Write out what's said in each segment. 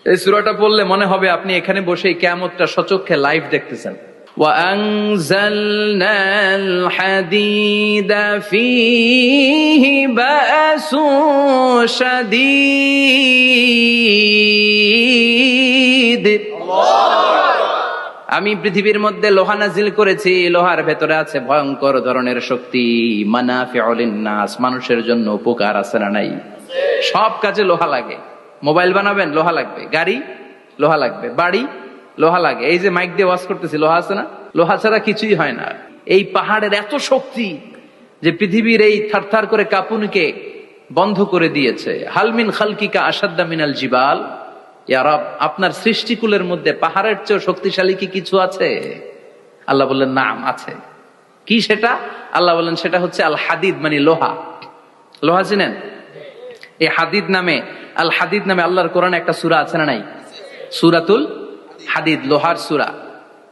এই সূরাটা পড়লে মনে হবে আপনি এখানে বসেই কিয়ামতটা সচক্ষে লাইভ দেখতেছেন। وأنزلنا الحديد فيه بأس شديد। আমি পৃথিবীর মধ্যে লোহা নাজিল করেছি, লোহার ভেতরে আছে ভয়ঙ্কর ধরনের শক্তি। মানাফিউল লিন্নাস, মানুষের জন্য উপকার আছে না নাই? সব কাজে লোহা লাগে। মোবাইল বানাবেন, লোহা লাগবে। গাড়ি, লোহা লাগবে। বাড়ি, লোহা লাগে। এই যে মাইক দিয়ে ওয়াজ করতেছি, লোহা আছে না? লোহা ছাড়া কিছুই হয় না। এই পাহাড়ের এত শক্তি যে পৃথিবীর এই থারথার করে কাঁপুনিকে বন্ধ করে দিয়েছে। হালমিন খালকিকা আসাদ্দা মিনাল জিবাল। ইয়া রব, আপনার সৃষ্টিকুলের মধ্যে পাহাড়ের চেয়ে শক্তিশালী কি কিছু আছে? আল্লাহ বললেন নাম আছে। কি সেটা? আল্লাহ বললেন সেটা হচ্ছে আল হাদিদ, মানে লোহা। লোহা চিনেন? এই হাদিদ নামে, আল হাদিদ নামে আল্লাহর কোরআনে একটা সূরা আছে না নাই? সূরাতুল হাদিদ, লোহার সূরা।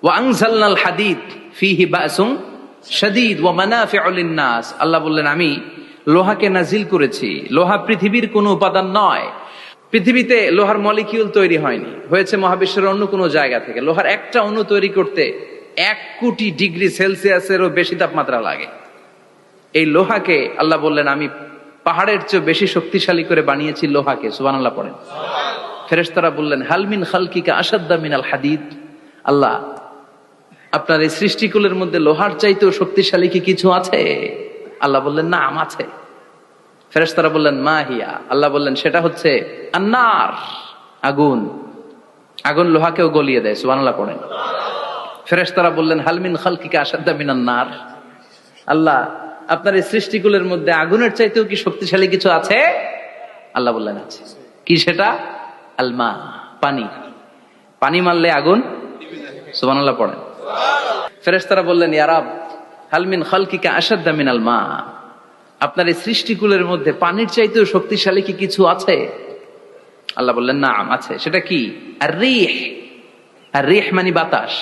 ওয়া আনজালনাল হাদিদ ফীহি বাসুন শাদীদ ওয়া মানাফিউ লিন-নাস। আল্লাহ বললেন আমি লোহাকে নাজিল করেছি। লোহা পৃথিবীর কোনো উপাদান নয়। পৃথিবীতে লোহার মলিকিউল তৈরি হয়নি, হয়েছে মহাবিশ্বের অন্য কোনো জায়গা থেকে। লোহার একটা অণু তৈরি করতে 1 কোটি ডিগ্রি সেলসিয়াসেরও বেশি তাপমাত্রা লাগে। এই লোহাকে আল্লাহ বললেন আমি পাহাড়ের চেয়ে বেশি শক্তিশালী করে বানিয়েছি লোহাকে। সুবহানাল্লাহ পড়েন। ফেরেশতারা বললেন হালমিন খালকিকা আসাদ্দা মিনাল হাদিদ। আল্লাহ, আপনার এই সৃষ্টিকুলের মধ্যে লোহার চাইতেও শক্তিশালী কি কিছু আছে? আল্লাহ বললেন নাম আছে। ফেরেশতারা বললেন মা হিয়া। আল্লাহ বললেন সেটা হচ্ছে আন্নার, আগুন। আগুন লোহাকেও গলিয়ে দেয়। সুবহানাল্লাহ পড়েন। ফেরেশতারা বললেন হালমিন খালকিকা আসাদ্দা মিনান নার। আল্লাহ, আপনার এই সৃষ্টিকুলের মধ্যে আগুনের চাইতেও কি শক্তিশালী কিছু আছে? আল্লাহ বললেন আছে। কি সেটা? আলমা, পানি। পানি মারলে আগুন। সুবহানাল্লাহ পড়েন। ফেরেশতারা বললেন ইয়া রব, হালমিন খালকিকা আসাদ্দা মিনাল মা। আপনার এই সৃষ্টিকুলের মধ্যে পানির চাইতেও শক্তিশালী কি কিছু আছে? আল্লাহ বললেন নাম আছে। সেটা কি? আর রিহ। আর রিহ মানে বাতাস।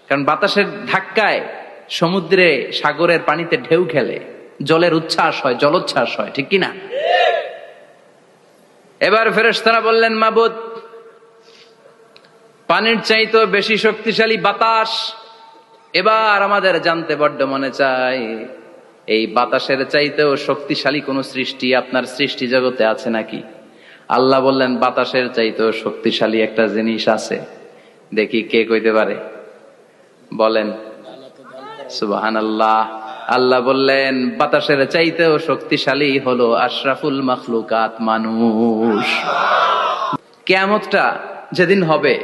কারণ বাতাসের ধাক্কায় সমুদ্রে, সাগরের পানিতে ঢেউ খেলে, জলের উচ্ছ্বাস হয়, জলোচ্ছ্বাস হয়, ঠিক কিনা? এবার ফেরেশতারা বললেন মাবুদ, পানির চাইতেও বেশি শক্তিশালী বাতাস। এবার আমাদের জানতে বড্ড মনে চায়, এই বাতাসের চাইতেও শক্তিশালী কোন সৃষ্টি আপনার সৃষ্টি জগতে আছে নাকি? আল্লাহ বললেন বাতাসের চাইতেও শক্তিশালী একটা জিনিস আছে। দেখি কে কইতে পারে, বলেন। সুবহানাল্লাহ। আল্লাহ বললেন বাতাসের চাইতেও শক্তিশালী হলো আশরাফুল মাখলুকাত, মানুষ। কিয়ামতটা যেদিন হবে,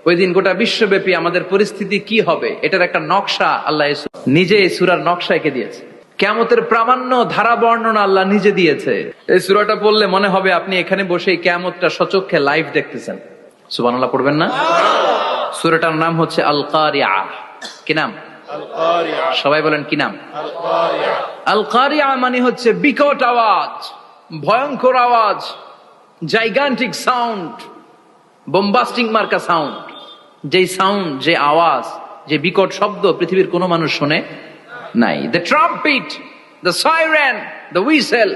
ওই দিন গোটা বিশ্বব্যাপী আমাদের পরিস্থিতি কি হবে এটার একটা নকশা আল্লাহ নিজে এই সূরার নকশা এঁকে দিয়েছে। কিয়ামতের প্রামাণ্য ধারা বর্ণনা আল্লাহ নিজে দিয়েছে। এই সূরাটা পড়লে মনে হবে আপনি এখানে বসেই কিয়ামতটা সচক্ষে লাইভ দেখতেছেন। সুবহানাল্লাহ পড়বেন না? সূরাটার নাম হচ্ছে আল কারিয়া। কি নাম? সবাই বলেন কি নাম? আল কারিয়া মানে হচ্ছে বিকট আওয়াজ, ভয়ঙ্কর আওয়াজ, জাইগান্টিক সাউন্ড, বোম্বাস্টিক মার্কা সাউন্ড। যেই সাউন্ড, যে আওয়াজ, যে বিকট শব্দ পৃথিবীর কোনো মানুষ শুনে নাই। The trumpet, the siren, the whistle.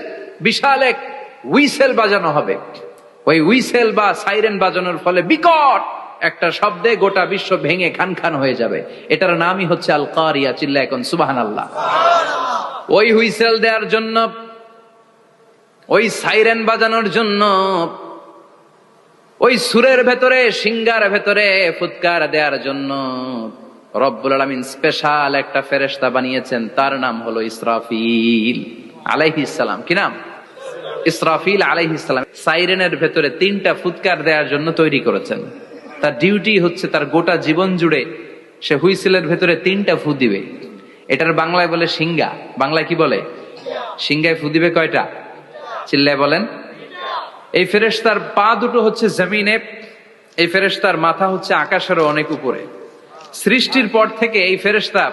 বিশাল এক হুইসেল বাজানো হবে। ওই হুইসেল বা সাইরেন বাজানোর ফলে বিকট একটা শব্দে গোটা বিশ্ব ভেঙে খান খান হয়ে যাবে। এটার নামই হচ্ছে আল কারিয়া। চিল্লায় এখন সুবহানাল্লাহ। ওই হুইসেল দেওয়ার জন্য, ওই সাইরেন বাজানোর জন্য, ওই সুরের ভেতরে, সিঙ্গার ভেতরে ফুৎকার দেওয়ার জন্য রব্বুল আলামিন স্পেশাল একটা ফেরেশতা বানিয়েছেন। তার নাম হলো ইসরাফিল আলাইহিস সালাম। কি নাম? ইসরাফিল আলাইহিস সালাম। সাইরেনের ভেতরে 3টা ফুৎকার দেওয়ার জন্য তৈরি করেছেন। তার ডিউটি হচ্ছে তার গোটা জীবন জুড়ে সে হুইসেলের ভেতরে 3টা ফু দিবে। এটার বাংলায় বলে সিঙ্গা। বাংলায় কি বলে? সিঙ্গায় ফু দিবে কয়টা? চিল্লায় বলেন। এই ফেরেশতার পা দুটো হচ্ছে জমিনে, এই ফেরেশতার মাথা হচ্ছে আকাশেরও অনেক উপরে। সৃষ্টির পর থেকে এই ফেরেশতা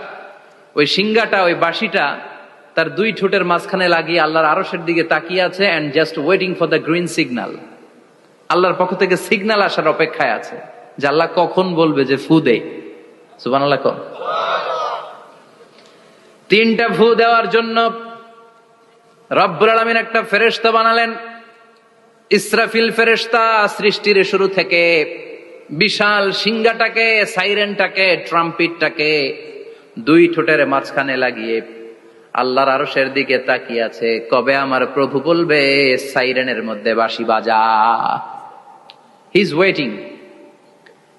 ওই সিঙ্গাটা, ওই বাঁশিটা তার 2 ঠোঁটের মাঝখানে লাগিয়ে আল্লাহর আরশের দিকে তাকিয়ে আছে, and just waiting for the green signal. আল্লাহর পক্ষ থেকে সিগন্যাল আসার অপেক্ষায় আছে যে আল্লাহ কখন বলবে যে ফু দে। সুবহানাল্লাহ। 3টা ফু দেওয়ার জন্য রব্বুল আলামিন একটা ফেরেশতা বানালেন। ইসরাফিল ফেরেশতা সৃষ্টির শুরু থেকে বিশাল সিংহাটাকে, সাইরেনটাকে, ট্রাম্পিটটাকে দুই ঠোঁটের মাঝখানে লাগিয়ে আল্লাহর আরশের দিকে তাকিয়ে আছে, কবে আমার প্রভু বলবে সাইরেনের মধ্যে বাঁশি বাজা। He is waiting.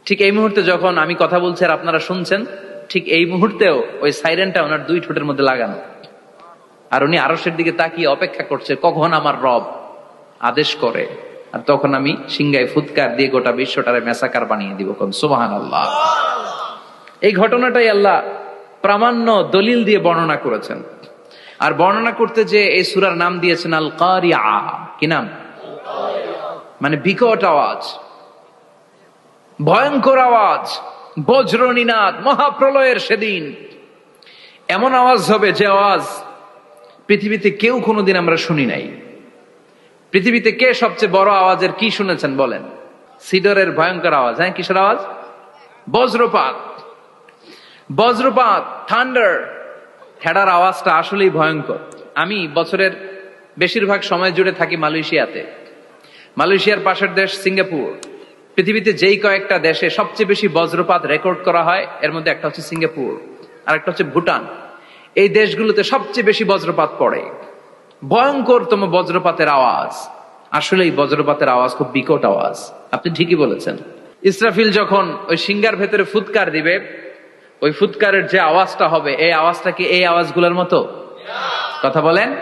ঠিক এই মুহূর্তে যখন আমি কথা বলছি আর আপনারা শুনছেন, ঠিক এই মুহূর্তেও ওই সাইরেনটা ওনার দুই ঠোঁটের মধ্যে লাগানো, আর উনি আরশের দিকে তাকিয়ে অপেক্ষা করছে কখন আমার রব আদেশ করে, আর তখন আমি সিংহায় ফুৎকার দিয়ে গোটা বিশ্বটারে মেসাকার বানিয়ে দিব। সুবহানাল্লাহ। এই ঘটনাটাই আল্লাহ প্রামাণ্য দলিল দিয়ে বর্ণনা করেছেন। আর বর্ণনা করতে যে এই সূরার নাম দিয়েছেন আল কারিআ। কি নাম? মানে বিকট আওয়াজ, ভয়ঙ্কর আওয়াজ, বজ্রনিনাদ, মহাপ্রলয়ের সেদিন এমন আওয়াজ হবে যে আওয়াজ পৃথিবীতে কেউ কোনোদিন আমরা শুনি নাই। পৃথিবীতে কে সবচেয়ে বড় আওয়াজের কি শুনেছেন বলেন? সিডরের ভয়ঙ্কর আওয়াজ। হ্যাঁ, কিসের আওয়াজ? বজ্রপাত। বজ্রপাত, থান্ডার, ঠেডার আওয়াজটা আসলেই ভয়ঙ্কর। আমি বছরের বেশিরভাগ সময় জুড়ে থাকি মালয়েশিয়াতে। মালয়েশিয়ার পাশের দেশ সিঙ্গাপুর। পৃথিবীতে যেই কয়েকটা দেশে সবচেয়ে বেশি বজ্রপাত রেকর্ড করা হয় এর মধ্যে একটা হচ্ছে সিঙ্গাপুর, আর একটা হচ্ছে ভুটান। এই দেশগুলোতে সবচেয়ে বেশি বজ্রপাত পড়ে। ভয়ঙ্করতম বজ্রপাতের আওয়াজ। আসলে এই বজ্রপাতের আওয়াজ খুব বিকট আওয়াজ। আপনি ঠিকই বলেছেন। ইসরাফিল যখন ওই সিংহার ভেতরে ফুৎকার দিবে, ওই ফুৎকারের যে আওয়াজটা হবে, এই আওয়াজটা কি এই আওয়াজগুলোর মতো? কথা বলেন।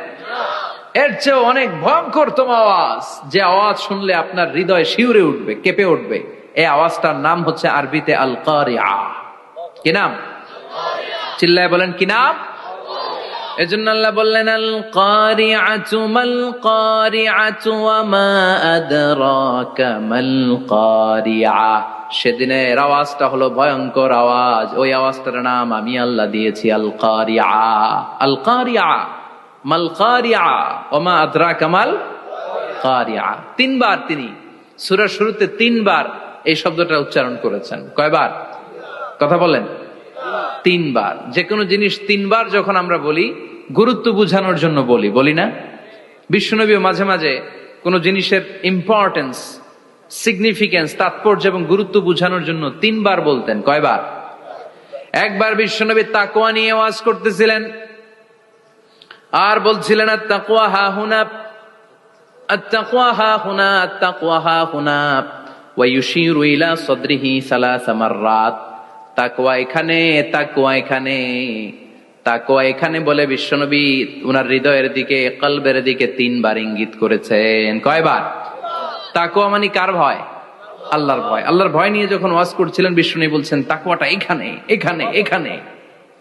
এর চেয়ে অনেক ভয়ঙ্করতম আওয়াজ, যে আওয়াজ শুনলে আপনার হৃদয় শিউরে উঠবে, কেঁপে উঠবে। এই আওয়াজটার নাম হচ্ছে আরবিতে আল কারিআ। কি নাম? চিল্লায় বলেন, কি নাম? এজন্য আল্লাহ বললেন আল কারিআতু মাল কারিআতু ওয়া মা আদরাকা মাল কারিআ। সেদিনের আওয়াজটা হলো ভয়ঙ্কর আওয়াজ। ওই আওয়াজটার নাম আমি আল্লাহ দিয়েছি আল কারিআ। আল কারিআ মাল কারিআ ওয়া মা আদরাকা মাল কারিআ। তিনবার তিনি সূরার শুরুতে তিনবার এই শব্দটা উচ্চারণ করেছেন। কয়বার? কথা বলেন। তিনবার। যে কোনো জিনিস তিনবার যখন আমরা বলি, গুরুত্ব বোঝানোর জন্য বলি না? বিশ্বনবী মাঝে মাঝে কোন জিনিসের ইম্পর্টেন্স, সিগনিফিকেন্স, তাৎপর্য এবং গুরুত্ব বোঝানোর জন্য তিনবার বলতেন। কয়বার? একবার বিশ্বনবী তাকওয়া নিয়ে ওয়াজ করতেছিলেন আর বলছিলেন আত-তাকওয়া হা হুনা, আত-তাকওয়া হা হুনা, আত-তাকওয়া হা হুনা, ওয়া ইউশিরু ইলা সাদরিহি সালাসা মাররাত। তাকওয়া এখানে, তাকওয়া এখানে, তাকওয়া এখানে বলে বিশ্বনবী উনার হৃদয়ের দিকে, কলবের দিকে তিনবার ইঙ্গিত করেছেন। কয়বার? তাকওয়া মানে কার ভয়? আল্লাহর ভয়। আল্লাহর ভয় নিয়ে যখন ওয়াজ করছিলেন বিশ্বনবী বলছেন তাকওয়াটা এখানে, এখানে, এখানে।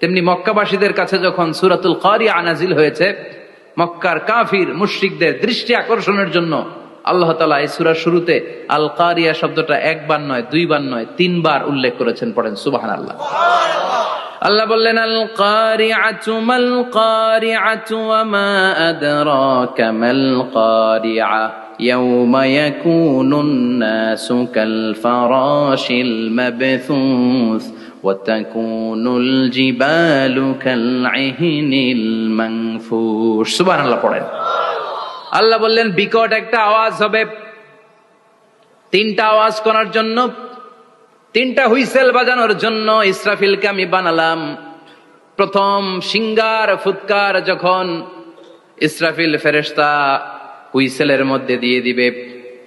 তেমনি মক্কাবাসীদের কাছে যখন সূরাতুল কারিআ নাজিল হয়েছে, মক্কার কাফির মুশরিকদের দৃষ্টি আকর্ষণের জন্য আল্লাহ তাআলা এই সূরার শুরুতে আল কারিয়া শব্দটা একবার নয়, দুইবার নয়, তিনবার উল্লেখ করেছেন। পড়েন সুবহানাল্লাহ। আল্লাহ বললেন আল কারিআতু মাল কারিআতু ওয়া মা আদরাকা মাল কারিআ ইয়াউমা ইয়াকুনুন নাসু কাল ফারাশিল মাবথুস ওয়া তাকুনুল জিবালু কাল ইহনিল মানফুশ। সুবহানাল্লাহ পড়েন। আল্লাহ বললেন বিকট একটা আওয়াজ হবে। তিনটা আওয়াজ করার জন্য, তিনটা হুইসেল বাজানোর জন্য ইসরাফিলকে আমি বানালাম। প্রথম সিংহার ফুৎকার যখন ইসরাফিল ফেরেশতা হুইসেলের মধ্যে দিয়ে দিবে,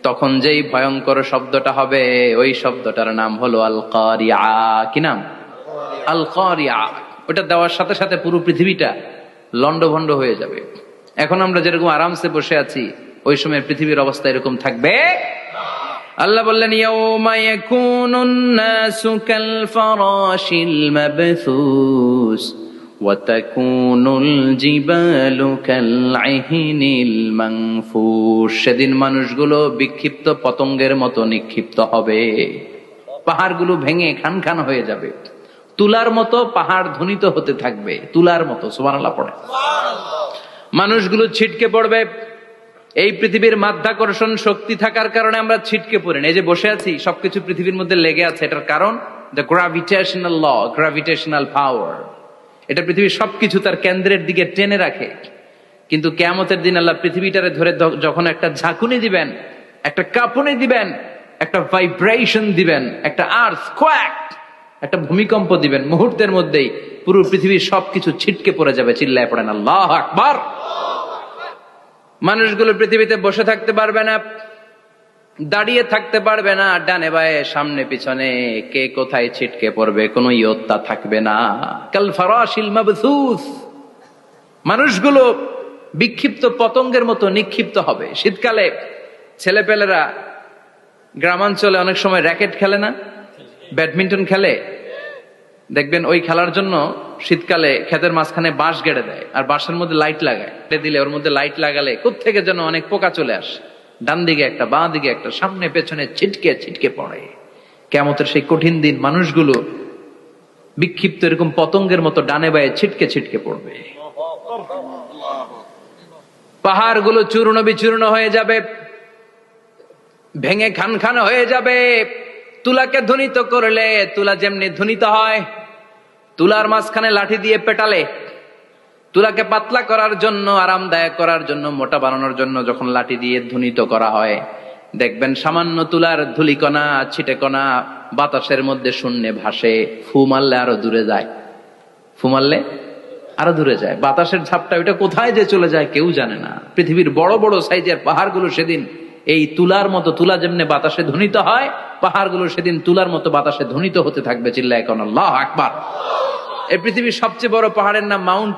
তখন যেই ভয়ঙ্কর শব্দটা হবে, ওই শব্দটার নাম হলো আল কারিআ। কি নাম? আল কারিআ। ওটা দেওয়ার সাথে সাথে পুরো পৃথিবীটা লন্ডভন্ড হয়ে যাবে। এখন আমরা যেরকম আরামসে বসে আছি, ওই সময় পৃথিবীর অবস্থা এরকম থাকবে। আল্লাহ বললেন ইয়াউমা ইয়াকুনুন নাসু কাল ফারাশিল মাবথুস ওয়া তাকুনুল জিবালু কাল ইহনিল মানফুশ। সেদিন মানুষগুলো বিক্ষিপ্ত পতঙ্গের মতো নিক্ষিপ্ত হবে। পাহাড়গুলো ভেঙে খান খান হয়ে যাবে। তুলার মতো পাহাড় ধ্বনিত হতে থাকবে, তুলার মতো। সুবহানাল্লাহ পড়ে। মানুষগুলো ছিটকে পড়বে। এই পৃথিবীর মাধ্যাকর্ষণ শক্তি থাকার কারণে আমরা ছিটকে পড়ি না। এই যে বসে আছি, সবকিছু পৃথিবীর মধ্যে লেগে আছে। এটার কারণ দ্য গ্রাভিটেশনাল ল, গ্রাভিটেশনাল পাওয়ার। এটা পৃথিবীর সবকিছু তার কেন্দ্রের দিকে টেনে রাখে। কিন্তু কিয়ামতের দিন আল্লাহ পৃথিবীটারে ধরে যখন একটা ঝাঁকুনি দিবেন, একটা কাঁপুনি দিবেন, একটা ভাইব্রেশন দিবেন, একটা আর্থকোয়াক, একটা ভূমিকম্প দিবেন, মুহূর্তের মধ্যেই পুরো পৃথিবীর সবকিছু ছিটকে পড়ে যাবে। চিল্লায় পড়েন আল্লাহু আকবার। মানুষগুলো পৃথিবীতে বসে থাকতে পারবে না, দাঁড়িয়ে থাকতে পারবে না, ডানে বায়ে সামনে পিছনে কে কোথায় ছিটকে পড়বে কোনো ইয়ত্তা থাকবে না। কাল ফারাশিল মাবসুস, মানুষগুলো বিক্ষিপ্ত পতঙ্গের মতো নিক্ষিপ্ত হবে। শীতকালে ছেলেপেলেরা গ্রামাঞ্চলে অনেক সময় র্যাকেট খেলে না, ব্যাডমিন্টন খেলে, দেখবেন ওই খেলার জন্য শীতকালে ক্ষেতের মাঝখানে বাঁশ গেড়ে দেয় আর বাঁশের মধ্যে লাইট লাগায়, দিলে ওর মধ্যে লাইট লাগালে কোত্থেকে যেন অনেক পোকা চলে আসে, ডান দিকে একটা বাঁ দিকে একটা, সামনে পেছনে ছিটকে ছিটকে পড়ে। কিয়ামতের সেই কঠিন দিন মানুষগুলো বিক্ষিপ্ত এরকম পতঙ্গের মতো ডানে বায়ে ছিটকে ছিটকে পড়বে। পাহাড়গুলো চূর্ণ বিচূর্ণ হয়ে যাবে, ভেঙে খান খান হয়ে যাবে। তুলাকে ধ্বনিত করলে তুলা যেমনি ধ্বনিত হয়, তুলার মাঝখানে লাঠি দিয়ে পেটালে, তুলাকে পাতলা করার জন্য, আরামদায়ক করার জন্য, মোটা বানানোর জন্য যখন লাঠি দিয়ে ধ্বনিত করা হয়, দেখবেন সামান্য তুলার ধুলিকণা ছিটেকণা বাতাসের মধ্যে শূন্যে ভাসে, ফু মারলে আরো দূরে যায়, ফু মারলে আরো দূরে যায়। বাতাসের ঝাপটা ওইটা কোথায় যে চলে যায় কেউ জানে না। পৃথিবীর বড় বড় সাইজের পাহাড়গুলো সেদিন এই তুলার মতো, তুলা যেমনি বাতাসে ধ্বনিত হয়, পাহাড়গুলো সেদিন তুলার মতো বাতাসে ধ্বনিত হতে থাকবে। চিল্লায় এখন আল্লাহু আকবার। এই পৃথিবীর সবচেয়ে বড় পাহাড়ের নাম মাউন্ট